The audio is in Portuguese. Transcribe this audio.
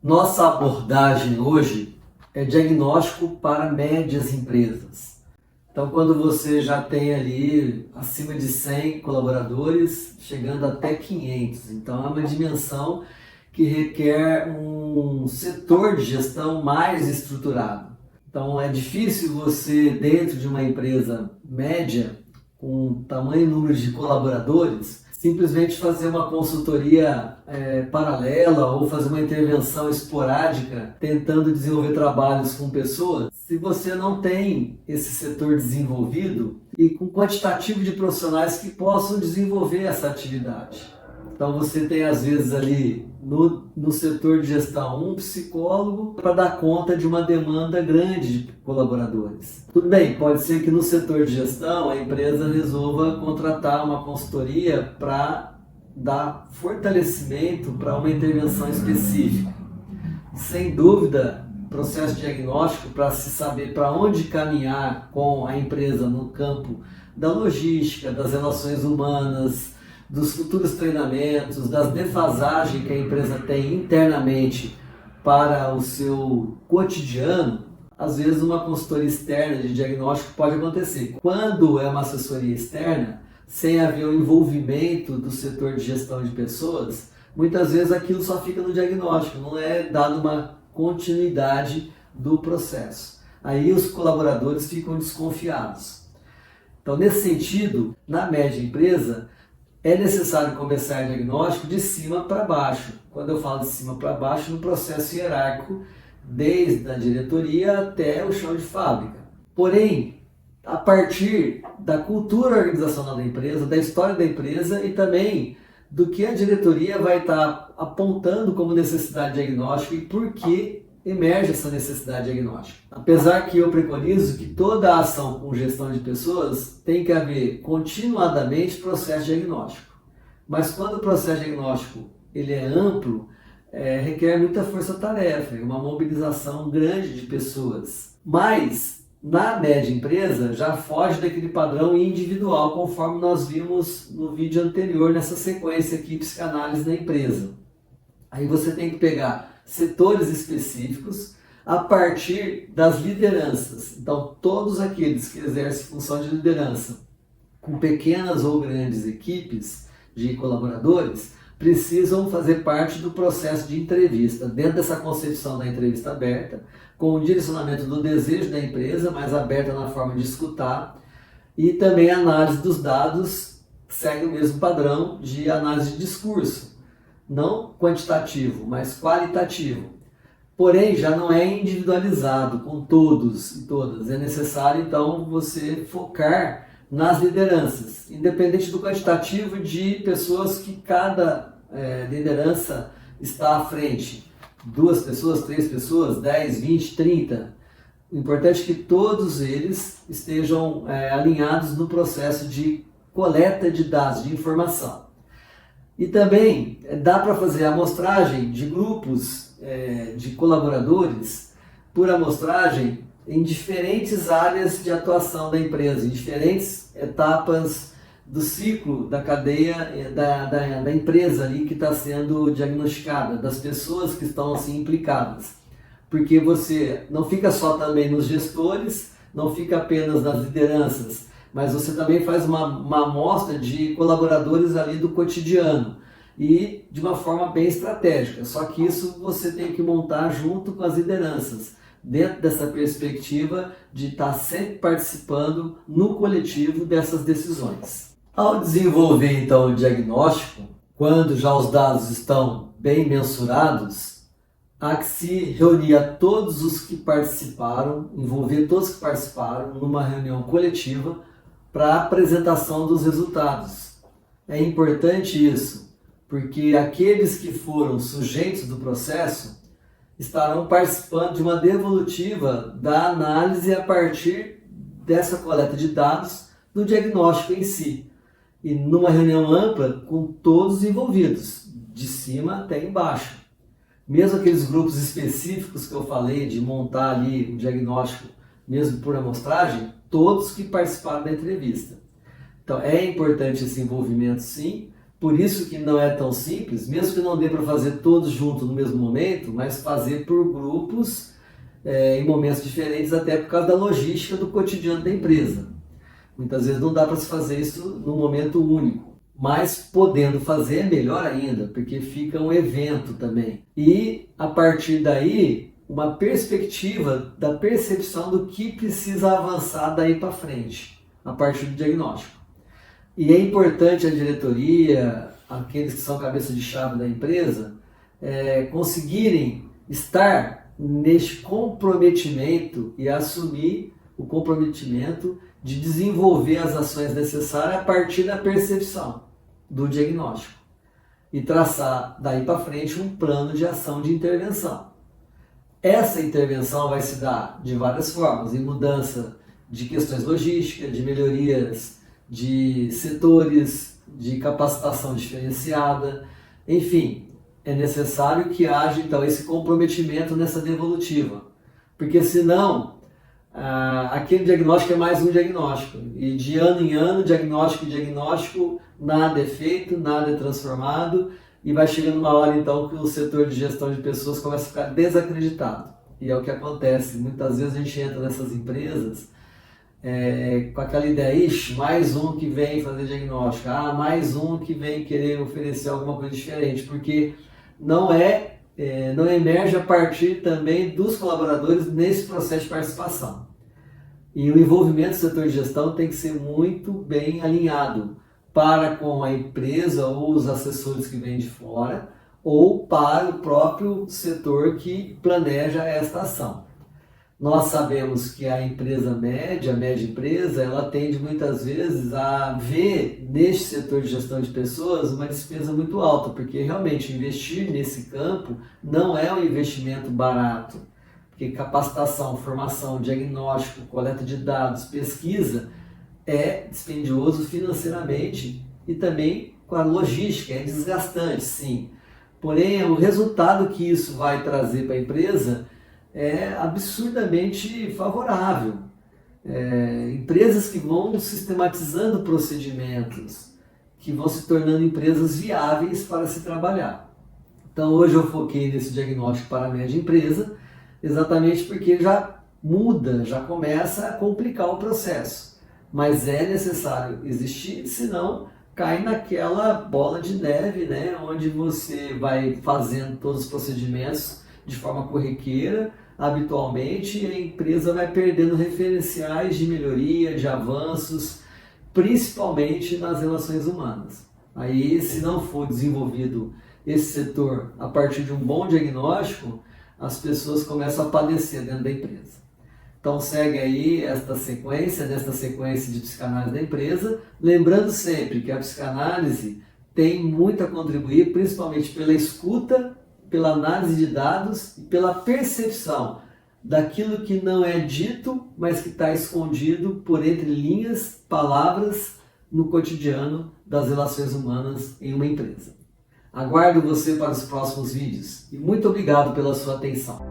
Nossa abordagem hoje é diagnóstico para médias empresas. Então, quando você já tem ali acima de 100 colaboradores, chegando até 500, então é uma dimensão que requer um setor de gestão mais estruturado. Então, é difícil você, dentro de uma empresa média, com tamanho e número de colaboradores, simplesmente fazer uma consultoria paralela ou fazer uma intervenção esporádica tentando desenvolver trabalhos com pessoas, se você não tem esse setor desenvolvido e com quantitativo de profissionais que possam desenvolver essa atividade. Então você tem às vezes ali no setor de gestão um psicólogo para dar conta de uma demanda grande de colaboradores. Tudo bem, pode ser que no setor de gestão a empresa resolva contratar uma consultoria para dar fortalecimento para uma intervenção específica. Sem dúvida, processo diagnóstico para se saber para onde caminhar com a empresa no campo da logística, das relações humanas, dos futuros treinamentos, das defasagens que a empresa tem internamente para o seu cotidiano, às vezes uma consultoria externa de diagnóstico pode acontecer. Quando é uma assessoria externa, sem haver o envolvimento do setor de gestão de pessoas, muitas vezes aquilo só fica no diagnóstico, não é dado uma continuidade do processo. Aí os colaboradores ficam desconfiados. Então, nesse sentido, na média empresa, é necessário começar o diagnóstico de cima para baixo. Quando eu falo de cima para baixo, no processo hierárquico, desde a diretoria até o chão de fábrica. Porém, a partir da cultura organizacional da empresa, da história da empresa e também do que a diretoria vai estar apontando como necessidade diagnóstica e por que emerge essa necessidade diagnóstica. Apesar que eu preconizo que toda a ação com gestão de pessoas tem que haver continuadamente processo diagnóstico. Mas quando o processo diagnóstico ele é amplo, requer muita força-tarefa, uma mobilização grande de pessoas. Mas na média empresa já foge daquele padrão individual, conforme nós vimos no vídeo anterior, nessa sequência aqui, psicanálise da empresa. Aí você tem que pegar setores específicos a partir das lideranças. Então, todos aqueles que exercem função de liderança com pequenas ou grandes equipes de colaboradores precisam fazer parte do processo de entrevista, dentro dessa concepção da entrevista aberta, com o direcionamento do desejo da empresa, mas aberta na forma de escutar, e também a análise dos dados segue o mesmo padrão de análise de discurso. Não quantitativo, mas qualitativo. Porém, já não é individualizado com todos e todas. É necessário, então, você focar nas lideranças, independente do quantitativo de pessoas que cada liderança está à frente. 2 pessoas, 3 pessoas, 10, 20, 30. O importante é que todos eles estejam alinhados no processo de coleta de dados, de informação. E também dá para fazer amostragem de grupos de colaboradores por amostragem em diferentes áreas de atuação da empresa, em diferentes etapas do ciclo da cadeia da empresa ali que está sendo diagnosticada, das pessoas que estão assim implicadas. Porque você não fica só também nos gestores, não fica apenas nas lideranças, mas você também faz uma amostra de colaboradores ali do cotidiano e de uma forma bem estratégica. Só que isso você tem que montar junto com as lideranças, dentro dessa perspectiva de estar sempre participando no coletivo dessas decisões. Ao desenvolver então o diagnóstico, quando já os dados estão bem mensurados, há que se reunir a todos os que participaram, envolver todos que participaram numa reunião coletiva para a apresentação dos resultados. É importante isso, porque aqueles que foram sujeitos do processo estarão participando de uma devolutiva da análise a partir dessa coleta de dados do diagnóstico em si. E numa reunião ampla com todos envolvidos, de cima até embaixo. Mesmo aqueles grupos específicos que eu falei de montar ali o diagnóstico, mesmo por amostragem, todos que participaram da entrevista. Então é importante esse envolvimento sim, Por isso que não é tão simples, mesmo que não dê para fazer todos juntos no mesmo momento, mas fazer por grupos em momentos diferentes, até por causa da logística do cotidiano da empresa. Muitas vezes não dá para se fazer isso num momento único, mas podendo fazer é melhor ainda, porque fica um evento também. E a partir daí, uma perspectiva da percepção do que precisa avançar daí para frente, a partir do diagnóstico. E é importante a diretoria, aqueles que são cabeça de chave da empresa, conseguirem estar neste comprometimento e assumir o comprometimento de desenvolver as ações necessárias a partir da percepção do diagnóstico e traçar daí para frente um plano de ação de intervenção. Essa intervenção vai se dar de várias formas, em mudança de questões logísticas, de melhorias de setores, de capacitação diferenciada, enfim, é necessário que haja então esse comprometimento nessa devolutiva, porque senão aquele diagnóstico é mais um diagnóstico, e de ano em ano, diagnóstico em diagnóstico, nada é feito, nada é transformado, e vai chegando uma hora então que o setor de gestão de pessoas começa a ficar desacreditado. E é o que acontece, muitas vezes a gente entra nessas empresas com aquela ideia, ixi, mais um que vem fazer diagnóstico, mais um que vem querer oferecer alguma coisa diferente, porque não emerge a partir também dos colaboradores nesse processo de participação. E o envolvimento do setor de gestão tem que ser muito bem alinhado para com a empresa ou os assessores que vêm de fora, ou para o próprio setor que planeja esta ação. Nós sabemos que a empresa média, a média empresa, ela tende muitas vezes a ver neste setor de gestão de pessoas uma despesa muito alta, porque realmente investir nesse campo não é um investimento barato, porque capacitação, formação, diagnóstico, coleta de dados, pesquisa é dispendioso financeiramente e também com a logística, é desgastante, sim. Porém, o resultado que isso vai trazer para a empresa é absurdamente favorável. Empresas que vão sistematizando procedimentos, que vão se tornando empresas viáveis para se trabalhar. Então hoje eu foquei nesse diagnóstico para a média empresa, exatamente porque já muda, já começa a complicar o processo. Mas é necessário existir, senão cai naquela bola de neve, né, onde você vai fazendo todos os procedimentos de forma corriqueira, habitualmente, e a empresa vai perdendo referenciais de melhoria, de avanços, principalmente nas relações humanas. Aí, se não for desenvolvido esse setor a partir de um bom diagnóstico, as pessoas começam a padecer dentro da empresa. Então segue aí nesta sequência de psicanálise da empresa, lembrando sempre que a psicanálise tem muito a contribuir, principalmente pela escuta, pela análise de dados e pela percepção daquilo que não é dito, mas que está escondido por entre linhas, palavras, no cotidiano das relações humanas em uma empresa. Aguardo você para os próximos vídeos e muito obrigado pela sua atenção.